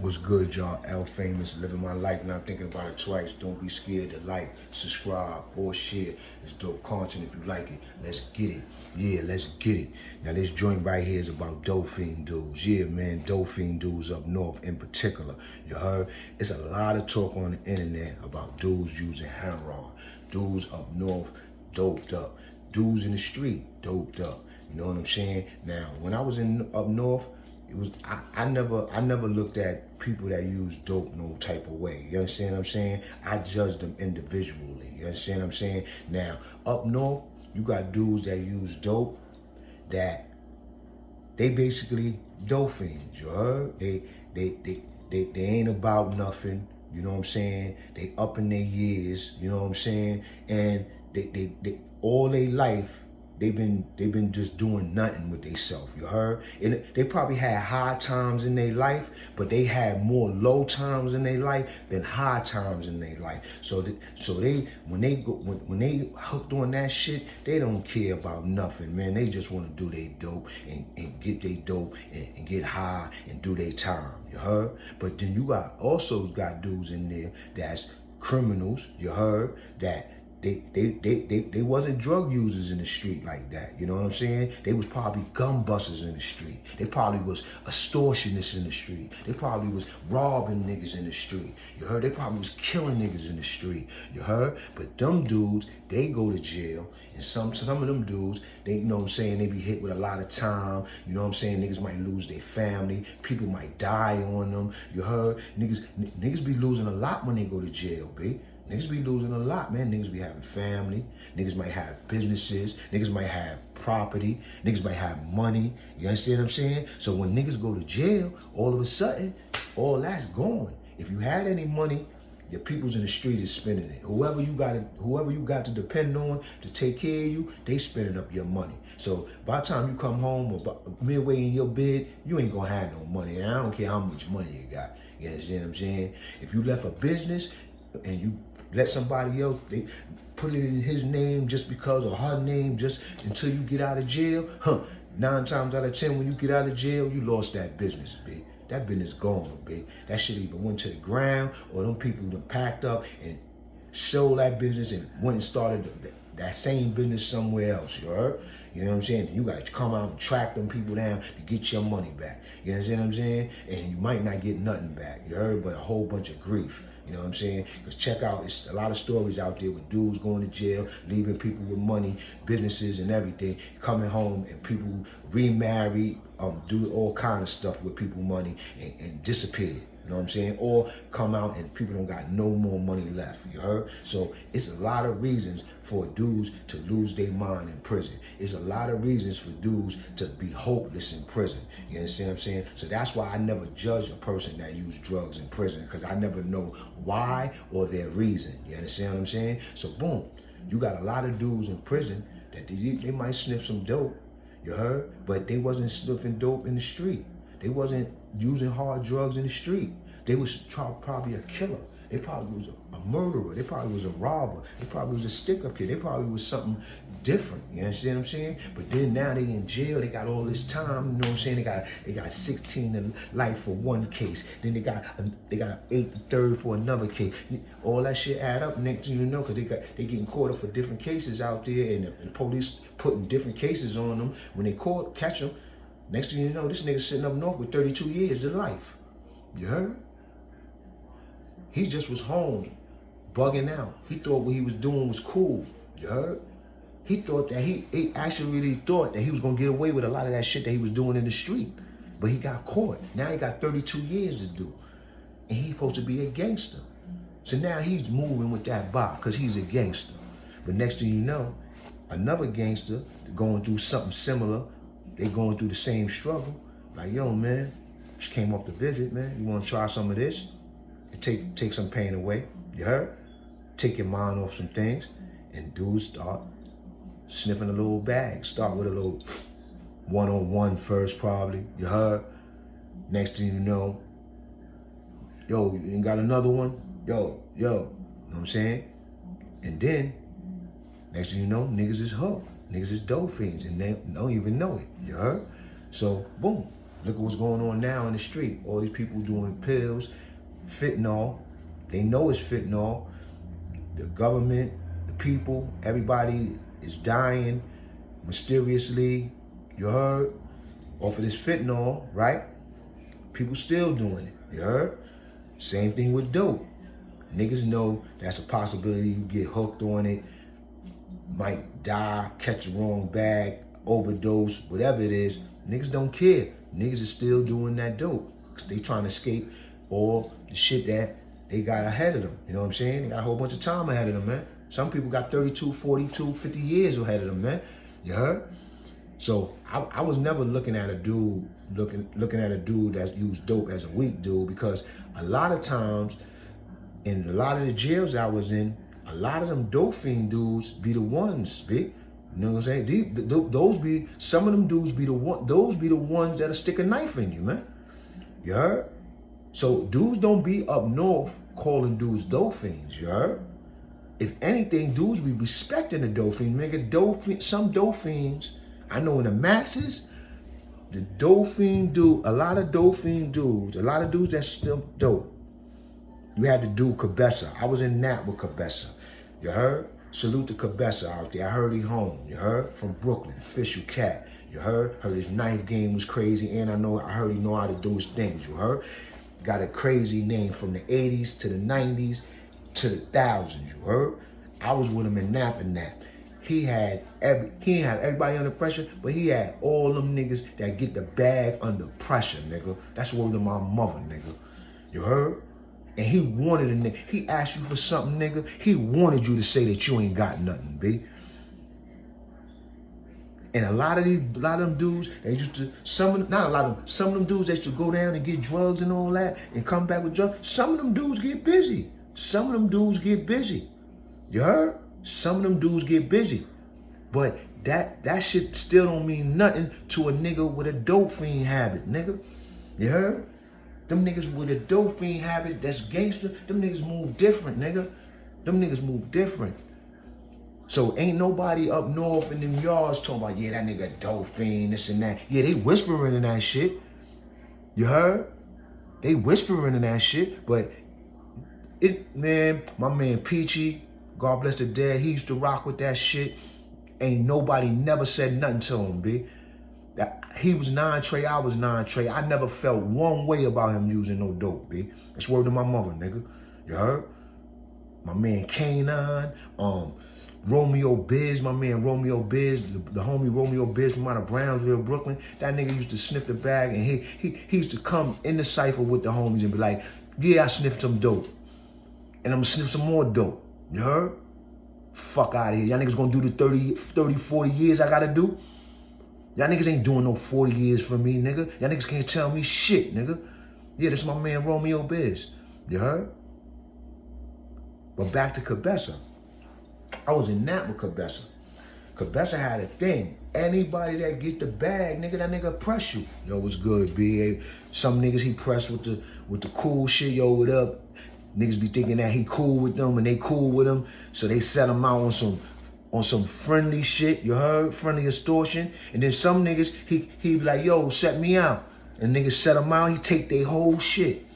What's good, y'all? L Famous, living my life, not thinking about it twice. Don't be scared to like, subscribe, or share. It's dope content if you like it. Let's get it. Yeah, let's get it. Now, this joint right here is about dope fiend dudes. Yeah, man, dope fiend dudes up north in particular. You heard? It's a lot of talk on the internet about dudes using heroin. Dudes up north, doped up. Dudes in the street, doped up. You know what I'm saying? Now, when I was up north, it was I never looked at people that use dope no type of way. You understand what I'm saying? I judged them individually. You understand what I'm saying? Now, up north, you got dudes that use dope that they basically dope fiends, you heard? They ain't about nothing, you know what I'm saying? They up in their years, you know what I'm saying? And they all their life they've been just doing nothing with themselves, you heard? And they probably had high times in their life, but they had more low times in their life than high times in their life. So they when they hooked on that shit, they don't care about nothing, man. They just want to do their dope and get their dope and get high and do their time, you heard? But then you also got dudes in there that's criminals, you heard, that they wasn't drug users in the street like that. You know what I'm saying? They was probably gun busters in the street. They probably was extortionists in the street. They probably was robbing niggas in the street. You heard? They probably was killing niggas in the street. You heard? But them dudes, they go to jail. And some of them dudes, they, you know what I'm saying, they be hit with a lot of time. You know what I'm saying? Niggas might lose their family. People might die on them. You heard? Niggas be losing a lot when they go to jail, B. Niggas be losing a lot, man. Niggas be having family. Niggas might have businesses. Niggas might have property. Niggas might have money. You understand what I'm saying? So when niggas go to jail, all of a sudden, all that's gone. If you had any money, your people's in the street is spending it. Whoever you got to depend on to take care of you, they spending up your money. So by the time you come home or midway in your bed, you ain't gonna have no money. And I don't care how much money you got. You understand what I'm saying? If you left a business and you let somebody else, they put it in his name just because or her name just until you get out of jail, 9 times out of 10 when you get out of jail, you lost that business, B. That business gone, B. That shit either went to the ground or them people done packed up and sold that business and went and started that same business somewhere else, you heard? You know what I'm saying? You got to come out and track them people down to get your money back. You understand what I'm saying? And you might not get nothing back, you heard? But a whole bunch of grief. You know what I'm saying? Because check out, it's a lot of stories out there with dudes going to jail, leaving people with money, businesses and everything, coming home and people remarry, do all kind of stuff with people money and disappear. You know what I'm saying? Or come out and people don't got no more money left, you heard? So it's a lot of reasons for dudes to lose their mind in prison. It's a lot of reasons for dudes to be hopeless in prison. You understand what I'm saying? So that's why I never judge a person that use drugs in prison, because I never know why or their reason. You understand what I'm saying? So boom, you got a lot of dudes in prison that they might sniff some dope, you heard? But they wasn't sniffing dope in the street. They wasn't using hard drugs in the street. They was probably a killer. They probably was a murderer. They probably was a robber. They probably was a stick-up kid. They probably was something different. You understand what I'm saying? But then now they in jail. They got all this time. You know what I'm saying? They got 16 to life for one case. Then they got an 8 to 3rd for another case. All that shit add up. Next thing you know, because they getting caught up for different cases out there, and the police putting different cases on them. When they catch them, next thing you know, this nigga sitting up north with 32 years to life. You heard? He just was home, bugging out. He thought what he was doing was cool. You heard? He thought that he actually really thought that he was gonna get away with a lot of that shit that he was doing in the street. But he got caught. Now he got 32 years to do. And he's supposed to be a gangster. So now he's moving with that bop because he's a gangster. But next thing you know, another gangster going through something similar, they going through the same struggle. Like, yo, man, just came off the visit, man. You wanna try some of this? Take some pain away, you heard? Take your mind off some things, and dudes start sniffing a little bag. Start with a little one-on-one first, probably, you heard? Next thing you know, yo, you ain't got another one? Yo, you know what I'm saying? And then, next thing you know, niggas is hooked. Niggas is dope fiends, and they don't even know it, you heard? So, boom, Look at what's going on now in the street. All these people doing pills, fentanyl. They know it's fentanyl. The government, the people, everybody is dying mysteriously. You heard? Off of this fentanyl, right? People still doing it. You heard? Same thing with dope. Niggas know that's a possibility. You get hooked on it, might die, catch the wrong bag, overdose, whatever it is. Niggas don't care. Niggas is still doing that dope. Cause they trying to escape all the shit that they got ahead of them. You know what I'm saying? They got a whole bunch of time ahead of them, man. Some people got 32, 42, 50 years ahead of them, man. You heard? So I was never looking at a dude, looking at a dude that used dope as a weak dude, because a lot of times in a lot of the jails I was in, a lot of them dope fiend dudes be the ones, B. You know what I'm saying? Those be, some of them dudes be the one, those be the ones that'll stick a knife in you, man. You heard? So dudes don't be up north calling dudes dope fiends, you heard? If anything, dudes be respecting the dope fiend. Nigga, some dope fiends, I know in the maxes, the dope fiend dude, a lot of dope fiend dudes, a lot of dudes that's still dope. You had to do Cabessa. I was in Nap with Cabessa. You heard? Salute to Cabessa out there. I heard he home. You heard? From Brooklyn, official cat. You heard? Heard his knife game was crazy, and I heard he know how to do his things. You heard? Got a crazy name from the 80s to the 90s to the thousands. You heard? I was with him in Nap and that. He didn't have everybody under pressure, but he had all them niggas that get the bag under pressure, nigga. That's the word of my mother, nigga. You heard? And he wanted a nigga. He asked you for something, nigga. He wanted you to say that you ain't got nothing, B. And a lot of them dudes, they used to, some of them dudes that used to go down and get drugs and all that and come back with drugs. Some of them dudes get busy. Some of them dudes get busy. You heard? Some of them dudes get busy. But that shit still don't mean nothing to a nigga with a dope fiend habit, nigga. You heard? Them niggas with a dope fiend habit that's gangster, them niggas move different, nigga. Them niggas move different. So ain't nobody up north in them yards talking about, yeah, that nigga dope fiend, this and that. Yeah, they whispering in that shit. You heard? They whispering in that shit, but man, my man Peachy, God bless the dead, he used to rock with that shit. Ain't nobody never said nothing to him, B. He was non-Trey, I was non-Trey. I never felt one way about him using no dope, B. That's word to my mother, nigga. You heard? My man Kanan, Romeo Biz, my man Romeo Biz, the homie Romeo Biz from out of Brownsville, Brooklyn. That nigga used to sniff the bag, and he used to come in the cypher with the homies and be like, yeah, I sniffed some dope. And I'm gonna sniff some more dope. You heard? Fuck out of here. Y'all niggas gonna do the 30, 40 years I gotta do? Y'all niggas ain't doing no 40 years for me, nigga. Y'all niggas can't tell me shit, nigga. Yeah, this is my man Romeo Biz. You heard? But back to Cabessa. I was in that with Cabessa. Cabessa had a thing. Anybody that get the bag, nigga, that nigga press you. Yo, what's good, B? Some niggas he pressed with the cool shit, yo, what up? Niggas be thinking that he cool with them and they cool with him, so they set him out on some friendly shit, you heard? Friendly extortion. And then some niggas, he be like, yo, set me out. And niggas set him out, he take their whole shit.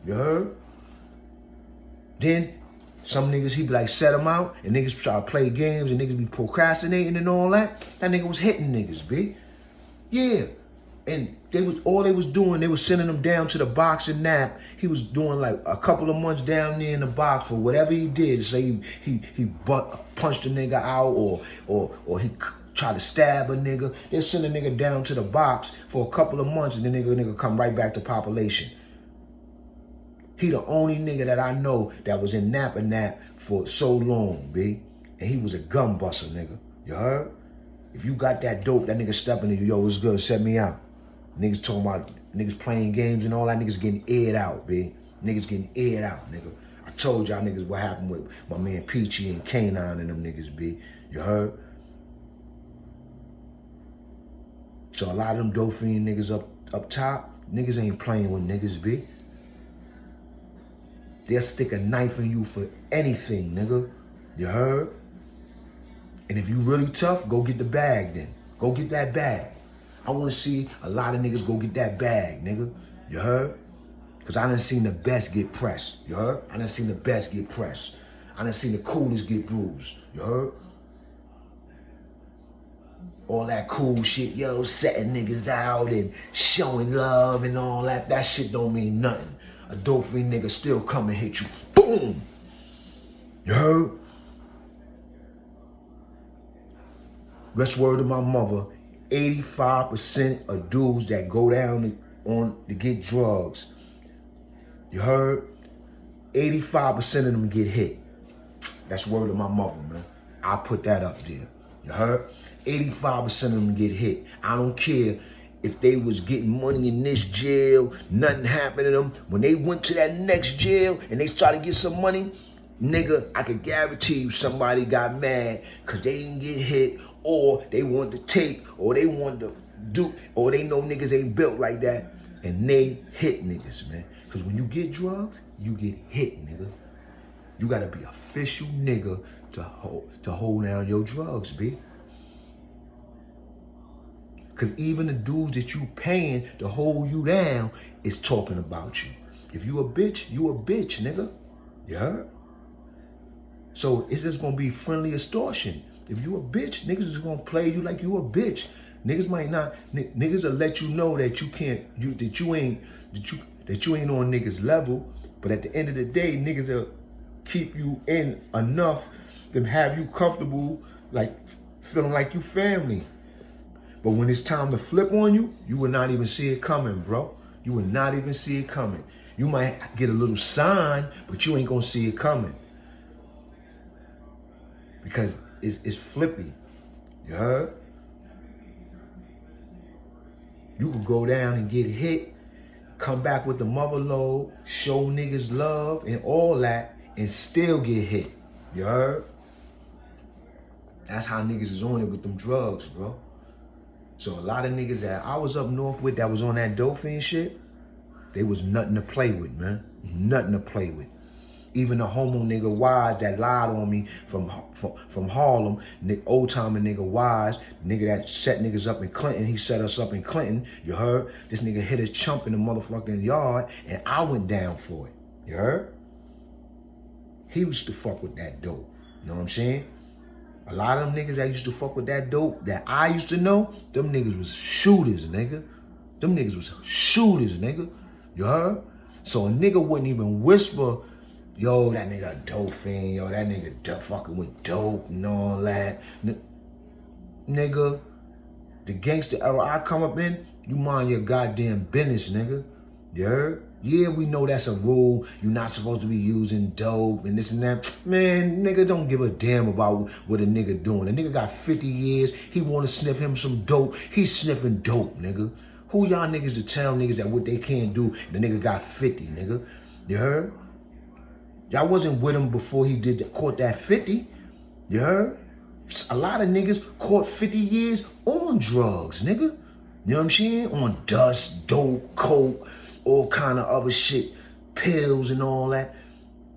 You heard? Then some niggas, he be like, set him out, and niggas try to play games, and niggas be procrastinating and all that. That nigga was hitting niggas, B. Yeah. And they was doing, they was sending him down to the box and Nap. He was doing like a couple of months down there in the box for whatever he did. Say he punched a nigga out or he tried to stab a nigga. They send a nigga down to the box for a couple of months, and then nigga come right back to population. He the only nigga that I know that was in Nap and Nap for so long, B. And he was a gun buster, nigga. You heard? If you got that dope, that nigga stepping to you, yo, what's good? Set me out. Niggas talking about niggas playing games and all that. Niggas getting aired out, B. Niggas getting aired out, nigga. I told y'all niggas what happened with my man Peachy and Kanan and them niggas, B. You heard? So a lot of them dope fiend niggas up top, niggas ain't playing with niggas, B. They'll stick a knife in you for anything, nigga. You heard? And if you really tough, go get the bag then. Go get that bag. I want to see a lot of niggas go get that bag, nigga. You heard? Because I done seen the best get pressed. You heard? I done seen the best get pressed. I done seen the coolest get bruised. You heard? All that cool shit, yo, setting niggas out and showing love and all that. That shit don't mean nothing. A dope fiend nigga still come and hit you. Boom! You heard? Best word of my mother, 85% of dudes that go down to get drugs, you heard? 85% of them get hit. That's word of my mother, man. I put that up there. You heard? 85% of them get hit. I don't care if they was getting money in this jail, nothing happened to them. When they went to that next jail and they started to get some money, nigga, I could guarantee you somebody got mad because they didn't get hit, or they wanted to take, or they wanted to do, or they know niggas ain't built like that, and they hit niggas, man. Because when you get drugs, you get hit, nigga. You gotta be official nigga to hold down your drugs, B. Because even the dudes that you paying to hold you down is talking about you. If you a bitch, nigga. You heard? So it's just gonna be friendly extortion. If you a bitch, niggas is gonna play you like you a bitch. Niggas might not. Niggas will let you know that you ain't on niggas level. But at the end of the day, niggas will keep you in enough to have you comfortable, like feeling like you family. But when it's time to flip on you, you will not even see it coming, bro. You will not even see it coming. You might get a little sign, but you ain't gonna see it coming. Because it's flippy. You heard? You could go down and get hit, come back with the mother load, show niggas love and all that, and still get hit. You heard? That's how niggas is on it with them drugs, bro. So a lot of niggas that I was up north with that was on that dope fiend shit, they was nothing to play with, man. Nothing to play with. Even the homo nigga Wise that lied on me from Harlem, old timer nigga Wise, nigga that set niggas up in Clinton, he set us up in Clinton, you heard? This nigga hit his chump in the motherfucking yard and I went down for it, you heard? He used to fuck with that dope, you know what I'm saying? A lot of them niggas that used to fuck with that dope that I used to know, them niggas was shooters, nigga. Them niggas was shooters, nigga. You heard? So a nigga wouldn't even whisper, yo, that nigga a dope fiend, yo, that nigga fucking with dope and all that. Nigga, the gangster era I come up in, you mind your goddamn business, nigga. You heard? Yeah, we know that's a rule. You're not supposed to be using dope and this and that. Man, nigga don't give a damn about what a nigga doing. A nigga got 50 years. He want to sniff him some dope. He's sniffing dope, nigga. Who y'all niggas to tell niggas that what they can't do? The nigga got 50, nigga. You heard? Y'all wasn't with him before he caught that 50. You heard? A lot of niggas caught 50 years on drugs, nigga. You know what I'm saying? On dust, dope, coke, all kind of other shit, pills and all that.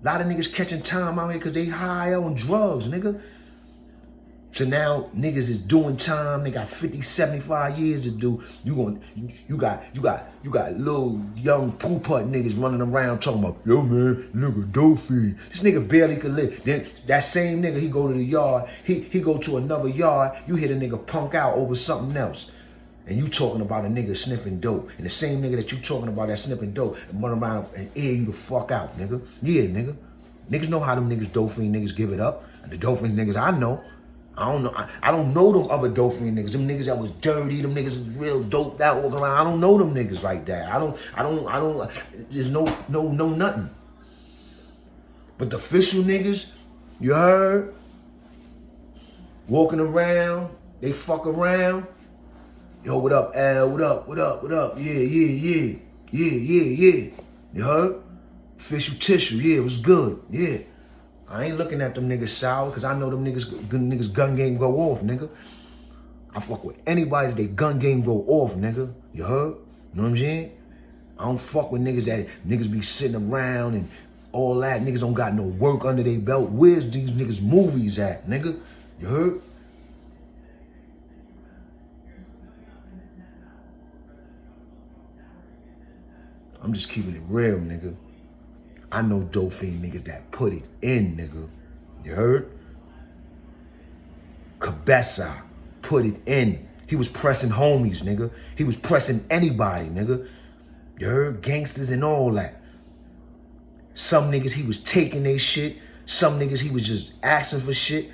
A lot of niggas catching time out here because they high on drugs, nigga. So now niggas is doing time. They got 50, 75 years to do. You got little young poo-putt niggas running around talking about, yo man, nigga dope fiend. This nigga barely could live. Then that same nigga, he go to the yard. He go to another yard. You hit a nigga punk out over something else. And you talking about a nigga sniffing dope. And the same nigga that you talking about that sniffing dope and run around and air you the fuck out, nigga. Yeah, nigga. Niggas know how them niggas dope fiend niggas give it up. And the dope fiend niggas I know. I don't know. I don't know them other dope fiend niggas. Them niggas that was dirty. Them niggas was real doped out walking around. I don't know them niggas like that. I don't. There's no nothing. But the official niggas, you heard, walking around, they fuck around. Yo, what up, Al? What up? Yeah. You heard? Official tissue. Yeah, it was good. Yeah. I ain't looking at them niggas sour because I know them niggas gun game go off, nigga. I fuck with anybody that they gun game go off, nigga. You heard? You know what I'm saying? I don't fuck with niggas that niggas be sitting around and all that. Niggas don't got no work under their belt. Where's these niggas movies at, nigga? You heard? I'm just keeping it real, nigga. I know dope fiend niggas that put it in, nigga. You heard? Cabeza put it in. He was pressing homies, nigga. He was pressing anybody, nigga. You heard? Gangsters and all that. Some niggas he was taking their shit. Some niggas he was just asking for shit.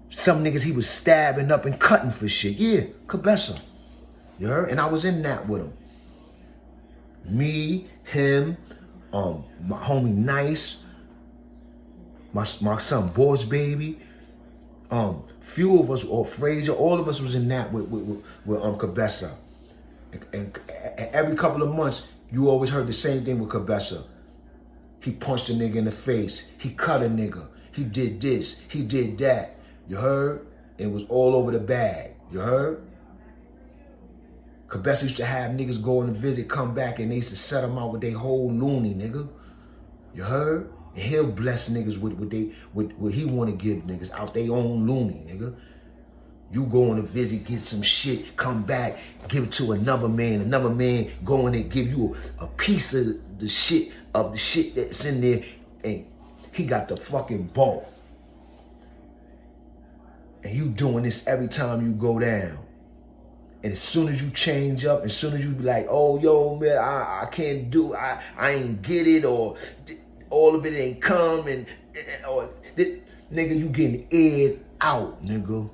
Some niggas he was stabbing up and cutting for shit. Yeah, Cabeza. You heard? And I was in that with him. Me, him, my homie Nice, my son Boss Baby, few of us, or Frazier, all of us was in that with Cabeza. And every couple of months, you always heard the same thing with Cabeza. He punched a nigga in the face. He cut a nigga. He did this. He did that. You heard? And it was all over the bag. You heard? Cabeza used to have niggas go on a visit, come back, and they used to set them out with their whole loony, nigga. You heard? And he'll bless niggas with what he want to give niggas out their own loony, nigga. You go on a visit, get some shit, come back, give it to another man go in and give you a piece of the shit that's in there, and he got the fucking ball. And you doing this every time you go down. And as soon as you change up, as soon as you be like, oh, yo, man, I can't do, I ain't get it, or all of it ain't come, and or nigga, you getting aired out, nigga.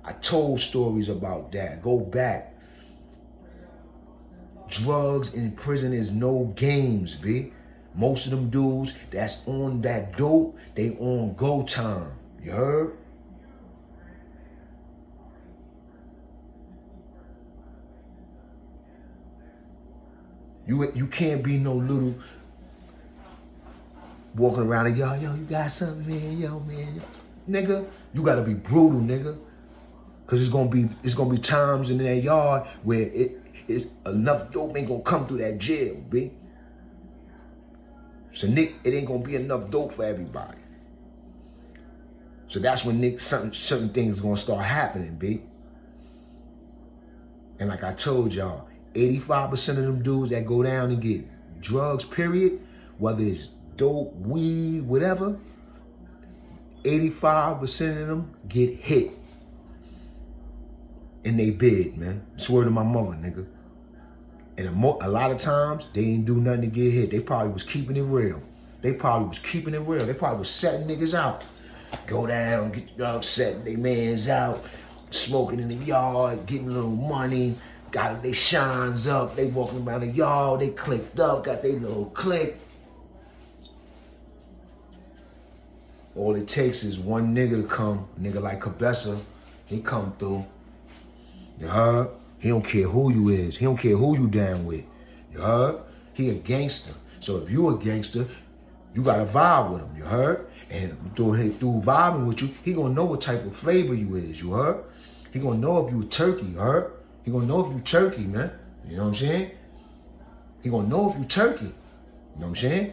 I told stories about that. Go back. Drugs in prison is no games, B. Most of them dudes that's on that dope, they on go time. You heard? You can't be no little walking around and yo, you got something, man, yo, man. Nigga, you gotta be brutal, nigga. Cause it's gonna be times in that yard where it's enough dope ain't gonna come through that jail, B. So Nick, it ain't gonna be enough dope for everybody. So that's when Nick, certain things gonna start happening, B. And like I told y'all, 85% of them dudes that go down and get drugs, period, whether it's dope, weed, whatever, 85% of them get hit in they bed, man. Swear to my mother, nigga. And a lot of times, they ain't do nothing to get hit. They probably was keeping it real. They probably was setting niggas out. Go down, get drugs, setting they mans out, smoking in the yard, getting a little money, got they shines up, they walking around the yard, they clicked up, got their little click. All it takes is one nigga to come, nigga like Cabeza, he come through. You heard? He don't care who you is. He don't care who you down with. You heard? He a gangster. So if you a gangster, you gotta vibe with him. You heard? And through vibing with you, he gonna know what type of flavor you is. You heard? He gonna know if you turkey. You heard? He gonna know if you turkey, man. You know what I'm saying? He gonna know if you turkey. You know what I'm saying?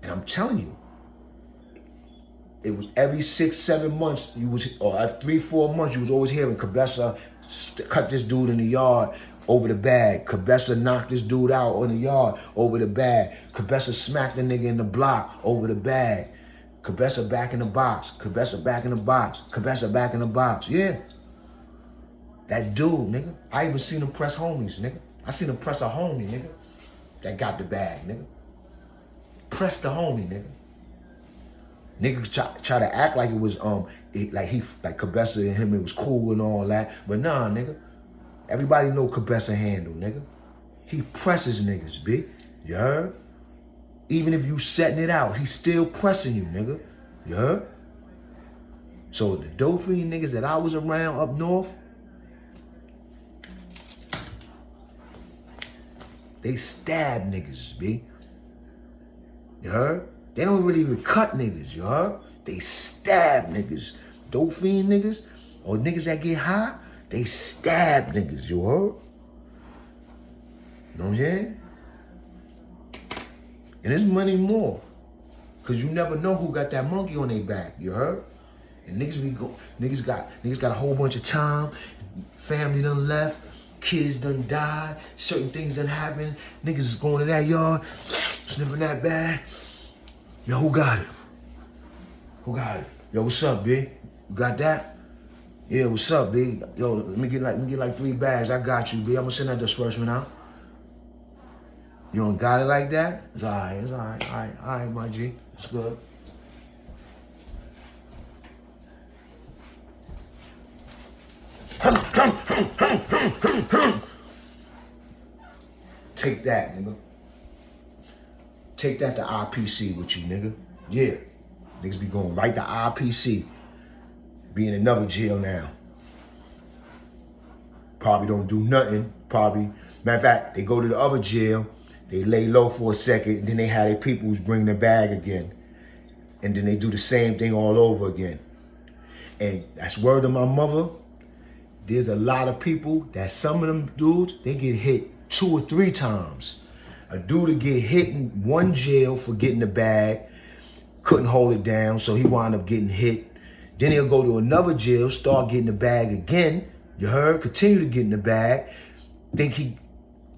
And I'm telling you, it was every 6-7 months or every 3-4 months you was always hearing Cabeza cut this dude in the yard over the bag. Cabeza knocked this dude out on the yard over the bag. Cabeza smacked the nigga in the block over the bag. Cabeza back in the box. Cabeza back in the box. Cabeza back in the box. Yeah. That dude, nigga. I even seen him press homies, nigga. I seen him press a homie, nigga. That got the bag, nigga. Press the homie, nigga. Niggas try to act like it was like Cabeza and him, it was cool and all that. But nah, nigga. Everybody know Cabeza handle, nigga. He presses niggas, B. You heard? Even if you setting it out, he's still pressing you, nigga. You heard? So the dope fiend niggas that I was around up north, they stab niggas, B. You heard? They don't really even cut niggas, you heard? They stab niggas. Dope fiend niggas, or niggas that get high, they stab niggas, you heard? You know what I'm saying? And there's money more. Cause you never know who got that monkey on their back, you heard? And niggas got a whole bunch of time, family done left, kids done died, certain things done happened, niggas is going to that yard, sniffing that bag. Yo, who got it? Who got it? Yo, what's up, B? You got that? Yeah, what's up, B? Yo, let me get like 3 bags. I got you, B. I'm gonna send that disbursement out. You don't got it like that? It's all right, my G. It's good. Take that, nigga. Take that to IPC with you, nigga. Yeah. Niggas be going right to IPC. Be in another jail now. Probably don't do nothing. Probably. Matter of fact, they go to the other jail. They lay low for a second. Then they have their peoples bring the bag again. And then they do the same thing all over again. And that's word of my mother. There's a lot of people that some of them dudes, they get hit 2 or 3 times. A dude would get hit in one jail for getting the bag, couldn't hold it down, so he wound up getting hit. Then he'll go to another jail, start getting the bag again. You heard? Continue to get in the bag. Think he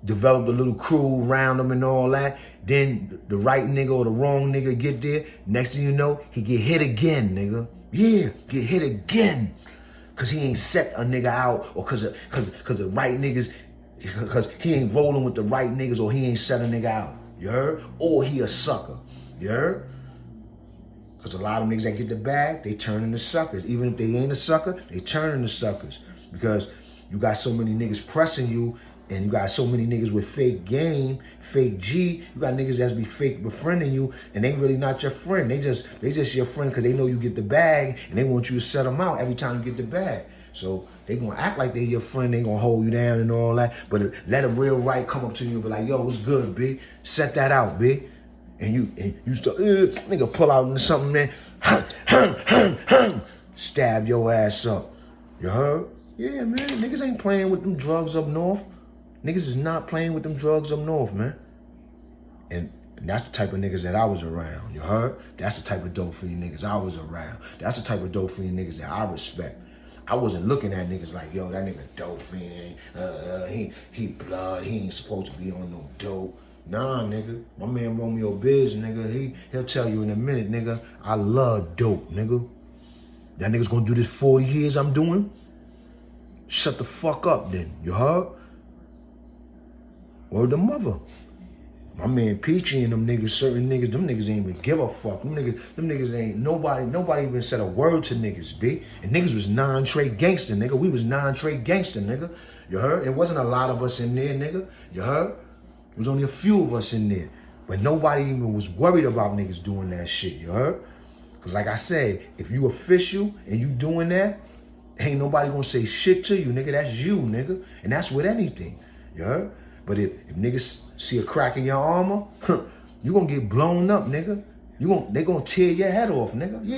developed a little crew around him and all that. Then the right nigga or the wrong nigga get there. Next thing you know, he get hit again, nigga. Yeah, get hit again. Cause he ain't set a nigga out, or cause the right niggas, cause he ain't rolling with the right niggas, or he ain't set a nigga out. You heard? Or he a sucker. You heard? Cause a lot of niggas that get the bag, they turn into suckers. Even if they ain't a sucker, they turn into suckers. Because you got so many niggas pressing you, and you got so many niggas with fake game, fake G. You got niggas that's be fake befriending you, and they really not your friend. They just your friend because they know you get the bag, and they want you to set them out every time you get the bag. So they gonna act like they your friend. They gonna hold you down and all that. But let a real right come up to you and be like, yo, what's good, B? Set that out, B. And you start, nigga pull out into something, man. Stab your ass up. You heard? Yeah, man. Niggas ain't playing with them drugs up north. Niggas is not playing with them drugs up north, man. And that's the type of niggas that I was around, you heard? That's the type of dope fiend niggas I was around. That's the type of dope fiend niggas that I respect. I wasn't looking at niggas like, yo, that nigga dope fiend, he blood, he ain't supposed to be on no dope. Nah, nigga, my man Romeo Biz, nigga, he'll tell you in a minute, nigga, I love dope, nigga. That nigga's gonna do this 40 years I'm doing? Shut the fuck up then, you heard? Word the mother. My man Peachy and them niggas, certain niggas, them niggas ain't even give a fuck. Them niggas ain't, nobody even said a word to niggas, B. And niggas was non-trade gangster, nigga. We was non-trade gangster, nigga. You heard? It wasn't a lot of us in there, nigga. You heard? It was only a few of us in there. But nobody even was worried about niggas doing that shit, you heard? Because like I said, if you official and you doing that, ain't nobody gonna say shit to you, nigga. That's you, nigga. And that's with anything, you heard? But if niggas see a crack in your armor, you gonna get blown up, nigga. They gonna tear your head off, nigga. Yeah,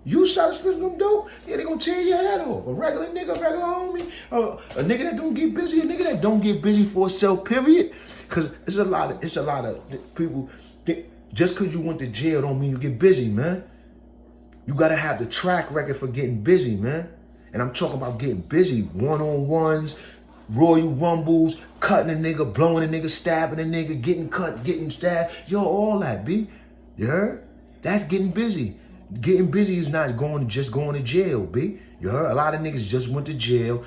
you started slipping them dope. Yeah, they gonna tear your head off. A regular nigga, a regular homie, a nigga that don't get busy, a nigga that don't get busy for itself, period. Cause it's a lot of people. Just cause you went to jail don't mean you get busy, man. You gotta have the track record for getting busy, man. And I'm talking about getting busy, one-on-ones, Royal Rumbles, cutting a nigga, blowing a nigga, stabbing a nigga, getting cut, getting stabbed. Yo, all that, B. You heard? That's getting busy. Getting busy is not just going to jail, B. You heard? A lot of niggas just went to jail,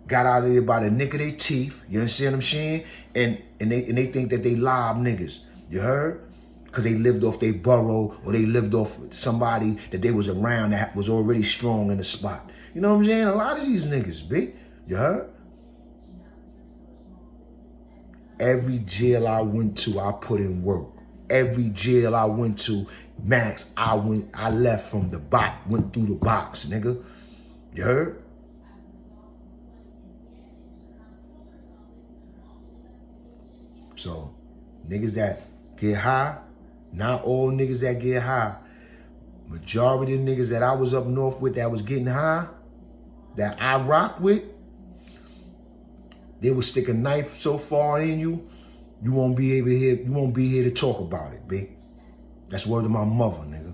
got out of there by the nick of their teeth. You understand what I'm saying? And they think that they live niggas. You heard? Because they lived off their borough, or they lived off somebody that they was around that was already strong in the spot. You know what I'm saying? A lot of these niggas, B. You heard? Every jail I went to, I put in work. Every jail I went to, max, I left from the box, went through the box, nigga. You heard? So, niggas that get high, not all niggas that get high. Majority of niggas that I was up north with that was getting high, that I rock with, they will stick a knife so far in you, you won't be here to talk about it, B. That's word of my mother, nigga.